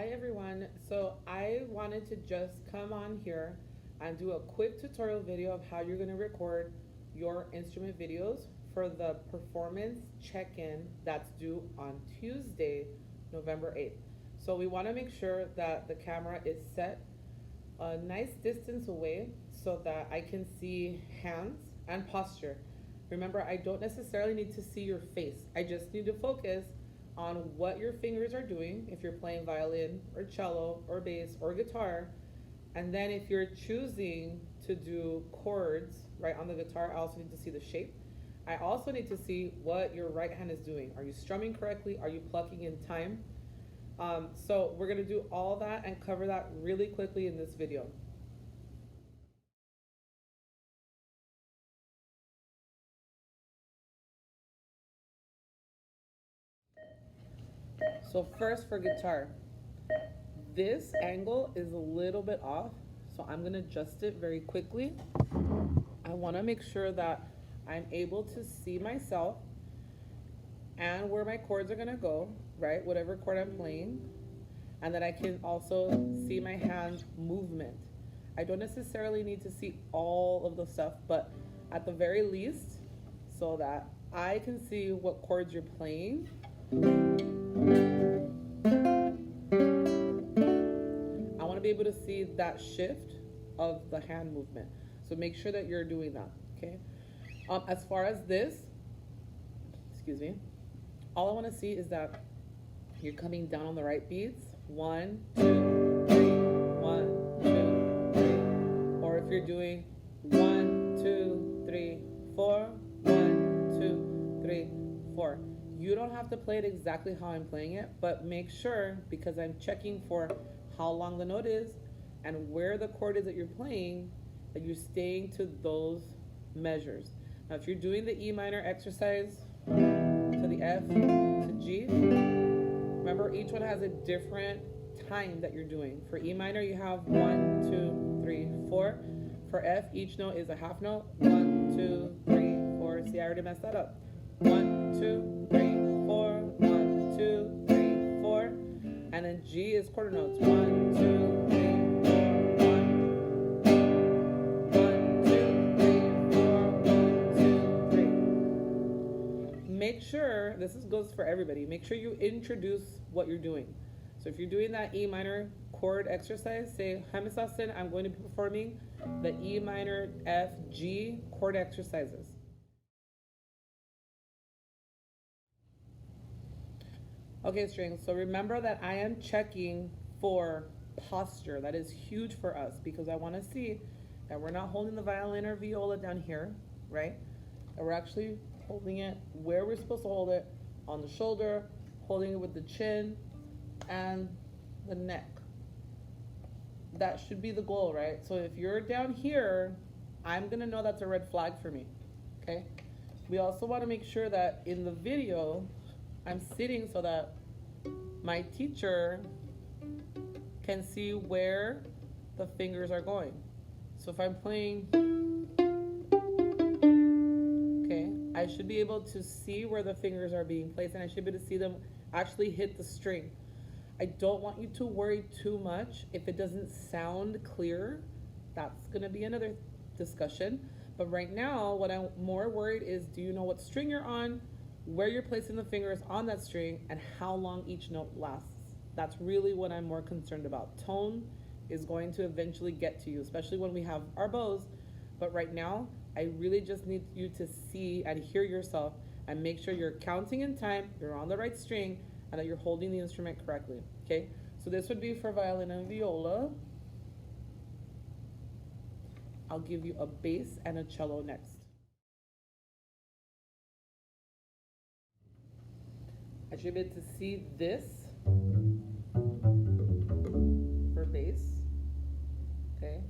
Hi everyone. So I wanted to just come on here and do a quick tutorial video of how you're going to record your instrument videos for the performance check-in that's due on Tuesday, November 8th. So we want to make sure that the camera is set a nice distance away so that I can see hands and posture. Remember, I don't necessarily need to see your face. I just need to focus on what your fingers are doing if you're playing violin or cello or bass or guitar. And then if you're choosing to do chords right on the guitar, I also need to see the shape. I also need to see what your right hand is doing. Are you strumming correctly? Are you plucking in time? So we're gonna do all that and cover that really quickly in this video. So first for guitar, this angle is a little bit off, so I'm gonna adjust it very quickly. I wanna make sure that I'm able to see myself and where my chords are gonna go, right? Whatever chord I'm playing, and that I can also see my hand movement. I don't necessarily need to see all of the stuff, but at the very least, so that I can see what chords you're playing. I want to be able to see that shift of the hand movement. So make sure that you're doing that, okay? As far as this, excuse me, all I want to see is that you're coming down on the right beats. 1, 2, 3, 1, 2, 3. Or if you're doing 1, 2, 3, 4, 1, 2, 3, 4. You don't have to play it exactly how I'm playing it, but make sure, because I'm checking for how long the note is and where the chord is that you're playing, that you're staying to those measures. Now, if you're doing the E minor exercise to the F to G, remember each one has a different time that you're doing. For E minor, you have 1, 2, 3, 4. For F, each note is a half note. 1, 2, 3, 4. See, I already messed that up. 1, 2, 3, 4. 1, 2, 3, 4. And then G is quarter notes. 1, 2, 3, 4. 1, 2, 3, 4. 1, 2, 3. Make sure, goes for everybody, make sure you introduce what you're doing. So if you're doing that E minor chord exercise, say, hi Miss Austin, I'm going to be performing the E minor F G chord exercises. Okay, strings, so remember that I am checking for posture. That is huge for us because I want to see that we're not holding the violin or viola down here, right? That we're actually holding it where we're supposed to hold it, on the shoulder, holding it with the chin and the neck. That should be the goal, right? So if you're down here, I'm gonna know that's a red flag for me, okay? We also wanna make sure that in the video, I'm sitting so that my teacher can see where the fingers are going. So if I'm playing, okay, I should be able to see where the fingers are being placed and I should be able to see them actually hit the string. I don't want you to worry too much if it doesn't sound clear. That's gonna be another discussion. But right now, what I'm more worried is, do you know what string you're on, where you're placing the fingers on that string, and how long each note lasts? That's really what I'm more concerned about. Tone is going to eventually get to you, especially when we have our bows. But right now, I really just need you to see and hear yourself and make sure you're counting in time, you're on the right string, and that you're holding the instrument correctly, okay? So this would be for violin and viola. I'll give you a bass and a cello next. I should be able to see this for bass, okay?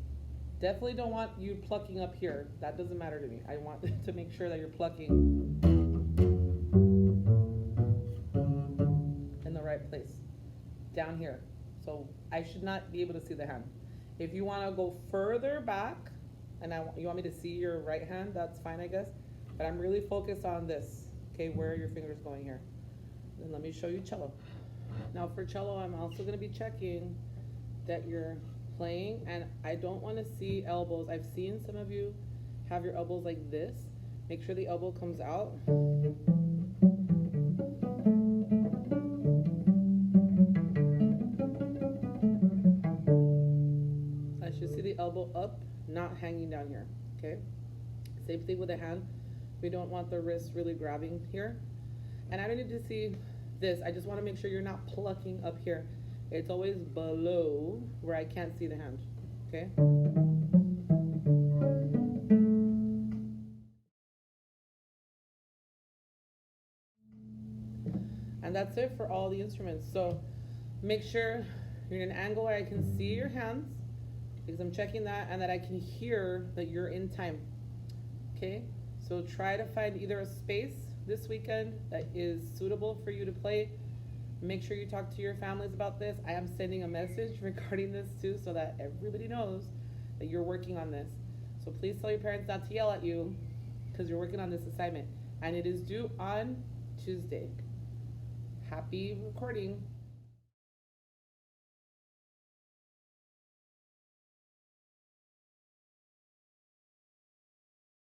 Definitely don't want you plucking up here. That doesn't matter to me. I want to make sure that you're plucking in the right place, down here. So I should not be able to see the hand. If you want to go further back, and you want me to see your right hand, that's fine, I guess. But I'm really focused on this, okay, where are your fingers going here? Then let me show you cello. Now for cello, I'm also going to be checking that you're playing, and I don't want to see elbows. I've seen some of you have your elbows like this. Make sure the elbow comes out. I should see the elbow up, not hanging down here, okay? Same thing with the hand. We don't want the wrist really grabbing here. And I don't need to see this. I just want to make sure you're not plucking up here. It's always below where I can't see the hand, okay? And that's it for all the instruments. So make sure you're in an angle where I can see your hands, because I'm checking that, and that I can hear that you're in time, okay? So try to find either a space this weekend that is suitable for you to play. Make sure you talk to your families about this. I am sending a message regarding this too, so that everybody knows that you're working on this. So please tell your parents not to yell at you, because you're working on this assignment, and it is due on Tuesday. Happy recording.